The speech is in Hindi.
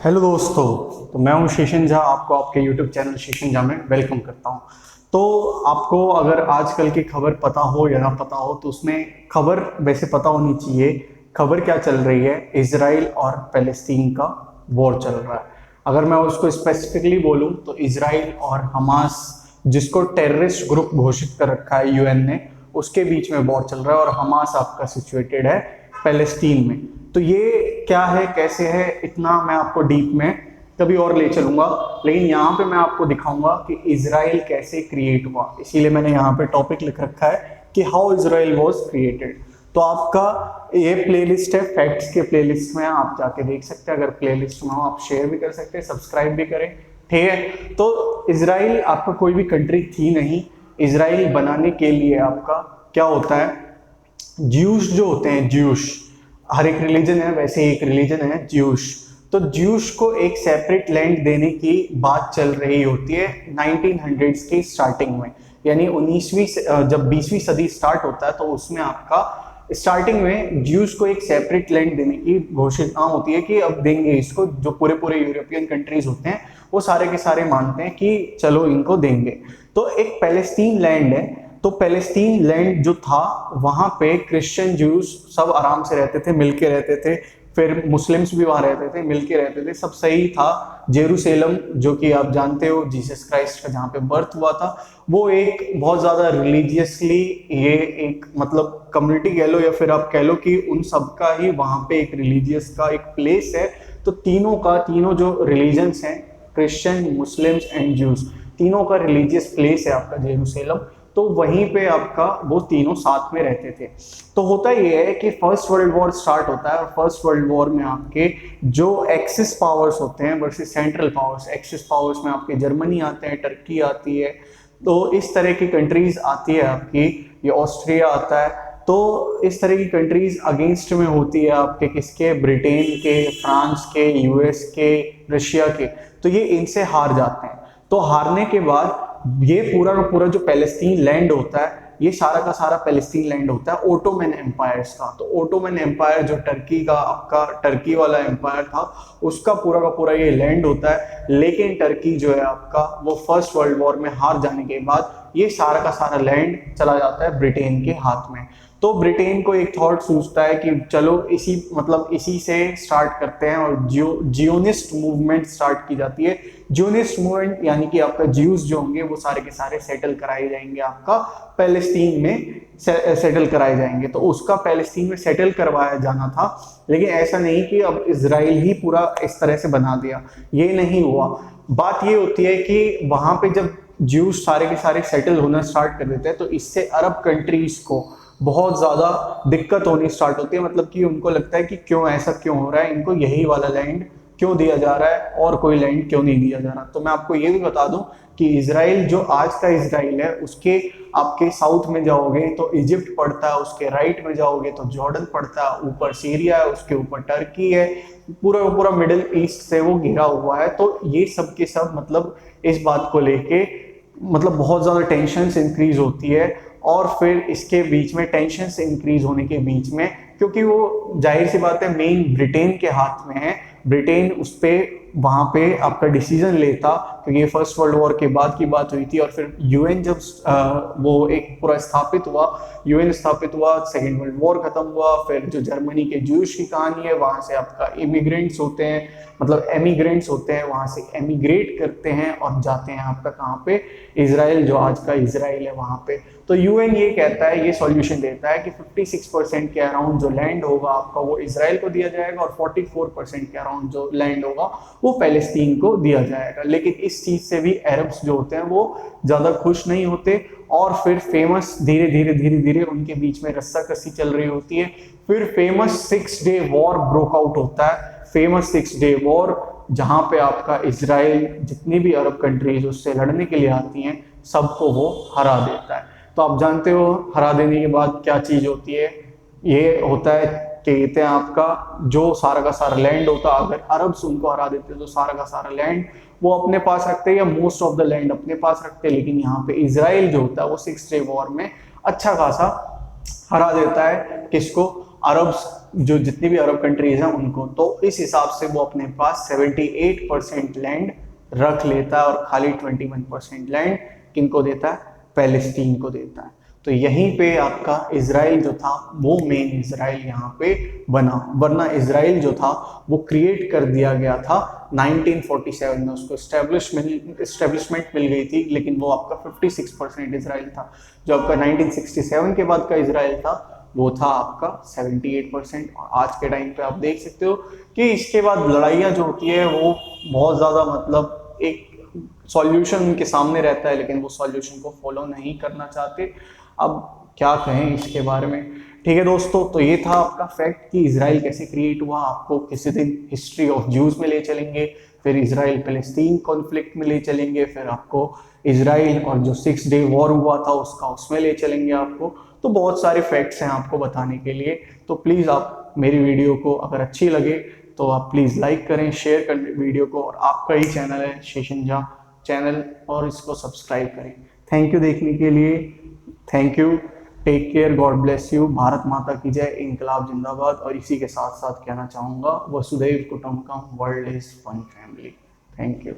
हेलो दोस्तों। तो मैं हूं शेषन झा, आपको आपके यूट्यूब चैनल शेषन झा में वेलकम करता हूं। तो आपको अगर आजकल की खबर पता हो या ना पता हो, तो उसमें खबर वैसे पता होनी चाहिए। खबर क्या चल रही है? इजराइल और पैलेस्तीन का वॉर चल रहा है। अगर मैं उसको स्पेसिफिकली बोलूं तो इजराइल और हमास, जिसको टेररिस्ट ग्रुप घोषित कर रखा है यूएन ने, उसके बीच में वॉर चल रहा है। और हमास आपका सिचुएटेड है पैलेस्तीन में। तो ये क्या है, कैसे है, इतना मैं आपको डीप में कभी और ले चलूंगा। लेकिन यहाँ पे मैं आपको दिखाऊंगा कि इजराइल कैसे क्रिएट हुआ। इसीलिए मैंने यहाँ पे टॉपिक लिख रखा है कि हाउ इजराइल वाज क्रिएटेड। तो आपका ये प्लेलिस्ट है, फैक्ट्स के प्लेलिस्ट में आप जाके देख सकते हैं। अगर प्लेलिस्ट में हो आप शेयर भी कर सकते हैं, सब्सक्राइब भी करें, ठीक है। तो इजराइल आपका कोई भी कंट्री थी नहीं। इजराइल बनाने के लिए आपका क्या होता है, ज्यूश जो होते हैं, ज्यूश, हर एक रिलीजन है, वैसे एक रिलीजन है ज्यूश। तो ज्यूश को एक सेपरेट लैंड देने की बात चल रही होती है 1900s की स्टार्टिंग में। यानी 19वीं जब 20वीं सदी स्टार्ट होता है, तो उसमें आपका स्टार्टिंग में ज्यूस को एक सेपरेट लैंड देने की घोषणा होती है कि अब देंगे इसको। जो पूरे पूरे यूरोपियन कंट्रीज होते हैं वो सारे के सारे मानते हैं कि चलो इनको देंगे। तो एक पैलेस्टीन लैंड है। तो पैलेस्टीन लैंड जो था, वहां पे क्रिश्चियन ज्यूज सब आराम से रहते थे, मिलके रहते थे। फिर मुस्लिम्स भी वहां रहते थे, मिलके रहते थे, सब सही था। जेरूशलेम, जो कि आप जानते हो जीसस क्राइस्ट का जहाँ पे बर्थ हुआ था, वो एक बहुत ज्यादा रिलीजियसली, ये एक मतलब कम्युनिटी कह लो या फिर आप कह लो कि उन सबका ही वहां पे एक रिलीजियस का एक प्लेस है। तो तीनों जो रिलीजन्स हैं, क्रिश्चियन, मुस्लिम्स एंड ज्यूज, तीनों का रिलीजियस प्लेस है आपका जेरूशलेम। तो वहीं पे आपका वो तीनों साथ में रहते थे। तो होता ये है कि फर्स्ट वर्ल्ड वॉर स्टार्ट होता है, और फर्स्ट वर्ल्ड वॉर में आपके जो एक्सिस पावर्स होते हैं versus central powers, axis powers में आपके जर्मनी आते हैं, टर्की आती है, तो इस तरह की कंट्रीज आती है आपकी, ये ऑस्ट्रिया आता है। तो इस तरह की कंट्रीज अगेंस्ट में होती है आपके किसके, ब्रिटेन के, फ्रांस के, यूएस के, रशिया के। तो ये इनसे हार जाते हैं। तो हारने के बाद ये पूरा का पूरा जो पैलेस्टीन लैंड होता है, ये सारा का सारा पैलेस्टीन लैंड होता है ओटोमन एम्पायर्स का। तो ओटोमन एम्पायर जो टर्की का, आपका टर्की वाला एम्पायर था, उसका पूरा का पूरा ये लैंड होता है। लेकिन टर्की जो है आपका, वो फर्स्ट वर्ल्ड वॉर में हार जाने के बाद ये सारा का सारा लैंड चला जाता है ब्रिटेन के हाथ में। तो ब्रिटेन को एक थॉट सूझता है कि चलो इसी से स्टार्ट करते हैं, और जियोनिस्ट मूवमेंट स्टार्ट की जाती है। जियोनिस्ट मूवमेंट यानी कि आपका ज्यूज जो होंगे वो सारे के सारे सेटल कराए जाएंगे, आपका पैलेस्टीन में सेटल कराए जाएंगे। तो उसका पैलेस्टीन में सेटल करवाया जाना था। लेकिन ऐसा नहीं कि अब इजराइल ही पूरा इस तरह से बना दिया, ये नहीं हुआ। बात ये होती है कि वहां पे जब ज्यूज सारे के सारे सेटल होना स्टार्ट कर देते हैं, तो इससे अरब कंट्रीज को बहुत ज्यादा दिक्कत होनी स्टार्ट होती है। मतलब कि उनको लगता है कि क्यों ऐसा क्यों हो रहा है, इनको यही वाला लैंड क्यों दिया जा रहा है और कोई लैंड क्यों नहीं दिया जा रहा। तो मैं आपको ये भी बता दूं कि इजराइल जो आज का इजराइल है, उसके आपके साउथ में जाओगे तो इजिप्ट पड़ता है, उसके राइट में जाओगे तो जॉर्डन पड़ता है, ऊपर सीरिया है, उसके ऊपर टर्की है, पूरा पूरा मिडिल ईस्ट से वो घिरा हुआ है। तो ये सब के सब मतलब इस बात को लेके मतलब बहुत ज्यादा टेंशन इंक्रीज होती है। और फिर इसके बीच में टेंशन इंक्रीज होने के बीच में, क्योंकि वो जाहिर सी बात है मेन ब्रिटेन के हाथ में है, ब्रिटेन उस पर वहां पे आपका डिसीजन लेता, क्योंकि ये फर्स्ट वर्ल्ड वॉर के बाद की बात हुई थी। और फिर यूएन जब वो एक पूरा स्थापित हुआ, यूएन स्थापित हुआ, सेकेंड वर्ल्ड वॉर खत्म हुआ, फिर जो जर्मनी के ज्यूश की कहानी है, वहां से आपका इमिग्रेंट्स होते हैं, मतलब एमिग्रेंट्स होते हैं, वहां से एमिग्रेट करते हैं और जाते हैं आपका कहाँ पे, इजराइल, जो आज का इजराइल है वहां पे। तो यूएन ये कहता है, ये सॉल्यूशन देता है कि 56% के अराउंड जो लैंड होगा आपका वो इजराइल को दिया जाएगा, और 44% के अराउंड जो लैंड होगा वो पैलेस्टीन को दिया जाएगा। लेकिन इस चीज से भी अरब्स जो होते हैं वो ज्यादा खुश नहीं होते। और फिर फेमस धीरे धीरे उनके बीच में रस्साकसी चल रही होती है। फिर famous 6 day war broke out होता है। फेमस 6 डे वॉर, जहां पे आपका इजराइल जितनी भी अरब कंट्रीज उससे लड़ने के लिए आती हैं, सबको वो हरा देता है। तो आप जानते हो हरा देने के बाद क्या चीज होती है, ये होता है कि कहते हैं आपका जो सारा का सारा लैंड होता, अगर अरब्स उनको हरा देते तो सारा का सारा लैंड वो अपने पास रखते हैं, या मोस्ट ऑफ द लैंड अपने पास रखते हैं। लेकिन यहाँ पे इजराइल जो होता है वो 6 डे वॉर में अच्छा खासा हरा देता है, किसको, अरब, जो जितनी भी अरब कंट्रीज हैं उनको, तो इस हिसाब से वो अपने पास 78% लैंड रख लेता है और खाली 21% लैंड किनको देता है, पैलेस्टीन को देता है। तो यहीं पे आपका इजराइल जो था वो मेन इजराइल यहाँ पे बना, वरना इजराइल जो था वो क्रिएट कर दिया गया था 1947 में, उसको एस्टेब्लिशमेंट मिल गई थी, लेकिन वो आपका 56% इजराइल था। जो आपका 1967 के बाद का इजराइल था वो था आपका 78%। और आज के टाइम पे आप देख सकते हो कि इसके बाद लड़ाइयाँ जो होती है वो बहुत ज़्यादा, मतलब एक सॉल्यूशन उनके सामने रहता है लेकिन वो सॉल्यूशन को फॉलो नहीं करना चाहते। अब क्या कहें इसके बारे में। ठीक है दोस्तों, तो ये था आपका फैक्ट कि इजराइल कैसे क्रिएट हुआ। आपको किसी दिन हिस्ट्री ऑफ ज्यूज में ले चलेंगे, फिर इजराइल पैलेस्टीन कॉन्फ्लिक्ट में ले चलेंगे, फिर आपको इजराइल और जो 6 डे वॉर हुआ था उसका उसमें ले चलेंगे आपको। तो बहुत सारे फैक्ट्स हैं आपको बताने के लिए। तो प्लीज़ आप मेरी वीडियो को अगर अच्छी लगे तो आप प्लीज़ लाइक करें, शेयर करें वीडियो को, और आपका ही चैनल है शेषन झा चैनल, और इसको सब्सक्राइब करें। थैंक यू देखने के लिए, thank you, take care, God bless you, Bharat Mata की जय, इंकलाब जिंदाबाद। और इसी के साथ साथ कहना चाहूँगा वसुधैव कुटुंबकम, world is one family. Thank you.